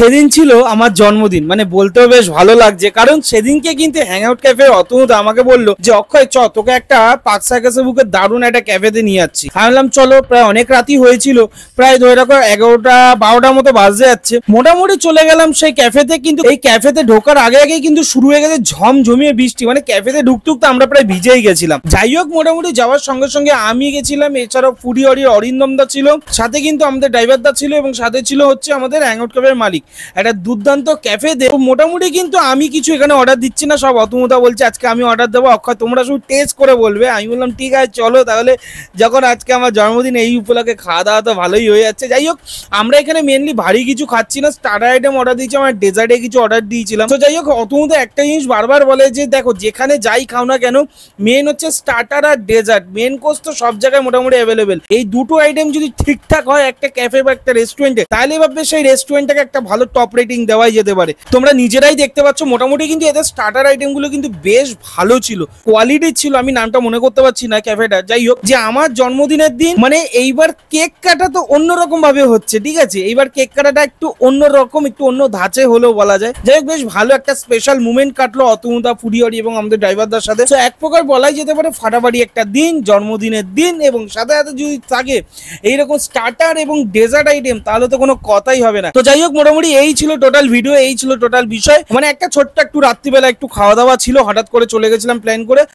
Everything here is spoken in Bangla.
সেদিন ছিল আমার জন্মদিন, মানে বলতেও বেশ ভালো লাগছে, কারণ সেদিনকে কিন্তু হ্যাং আউট ক্যাফে অতনুদা আমাকে বললো যে অক্ষয় চ তোকে একটা পার্ক সার্কাসের বুকে দারুণ একটা ক্যাফেতে নিয়ে যাচ্ছি। আমি বললাম চলো। প্রায় অনেক রাতই হয়েছিল, প্রায় ধরে রাখো 11টা 12টার মতো বাজতে যাচ্ছে। মোটামুটি চলে গেলাম সেই ক্যাফেতে, কিন্তু এই ক্যাফেতে ঢোকার আগে আগেই কিন্তু শুরু হয়ে গেছে ঝমঝমিয়ে বৃষ্টি, মানে ক্যাফেতে ঢুকতে আমরা প্রায় ভিজেই গেছিলাম। যাই হোক, মোটামুটি যাওয়ার সঙ্গে সঙ্গে আমি গেছিলাম, এছাড়াও ফুডি অরিন্দম দা ছিল, সাথে কিন্তু আমাদের ড্রাইভার দা ছিল, এবং সাথে ছিল হচ্ছে আমাদের হ্যাং আউট ক্যাফের মালিক। একটা দুর্দান্ত ক্যাফে দে। মোটামুটি কিন্তু আমি কিছু এখানে অর্ডার দিচ্ছি না, সব অতনুদা বলছে আজকে আমি অর্ডার দেবো, অক্ষয় তোমরা শুধু টেস্ট করে বলবে। আমি বললাম ঠিক আছে চলো তাহলে, যখন আজকে আমার জন্মদিন এই উপলক্ষে খাওয়া দাওয়া তো ভালোই হয়ে যাচ্ছে। যাই হোক, আমরা এখানে মেনলি ভারী কিছু খাচ্ছি না, স্টার্টার আইটেম অর্ডার দিয়েছি, আমার ডেজার্টে কিছু অর্ডার দিয়েছিলাম। তো যাই হোক, অতনুদা একটা জিনিস বারবার বলে যে দেখো যেখানে যাই খাও না কেন, মেন হচ্ছে স্টার্টার আর ডেজার্ট, মেন কোর্স তো সব জায়গায় মোটামুটি অ্যাভেলেবেল। এই দুটো আইটেম যদি ঠিকঠাক হয় একটা ক্যাফে বা একটা রেস্টুরেন্টে, তাহলে ভাববে সেই রেস্টুরেন্টটাকে একটা ভালো টপ রেটিং দেওয়াই যেতে পারে। তোমরা নিজেরাই দেখতে পাচ্ছ মোটামুটি কিন্তু এদের স্টার্টার আইটেম গুলো কিন্তু বেশ ভালো ছিল, কোয়ালিটির ছিল। আমি নামটা মনে করতে পারছি না ক্যাফেটা। যাই হোক, যে আমার জন্মদিনের দিন, মানে এইবার কেক কাটা তো অন্যরকম ভাবে হচ্ছে, ঠিক আছে, এইবার কেক কাটাটা একটু অন্যরকম, একটু অন্য ধাঁচে হলেও বলা যায়। যাই হোক, বেশ ভালো একটা স্পেশাল মুভমেন্ট কাটলো অতনুদা, ফুডিওরি এবং আমাদের ড্রাইভারদের সাথে। তো এক প্রকার বলাই যেতে পারে ফাটাফাটি একটা দিন, জন্মদিনের দিন, এবং সাথে সাথে যদি থাকে এইরকম স্টার্টার এবং ডেজার্ট আইটেম, তাহলে তো কোনো কথাই হবে না। তো যাই হোক, মোটামুটি এই ছিল টোটাল ভিডিও, এই ছিল টোটাল বিষয়। মানে একটা ছোট্ট একটু রাত্রিবেলা একটু খাওয়া দাওয়া ছিল, হঠাৎ করে চলে গেছিলাম প্ল্যান করে।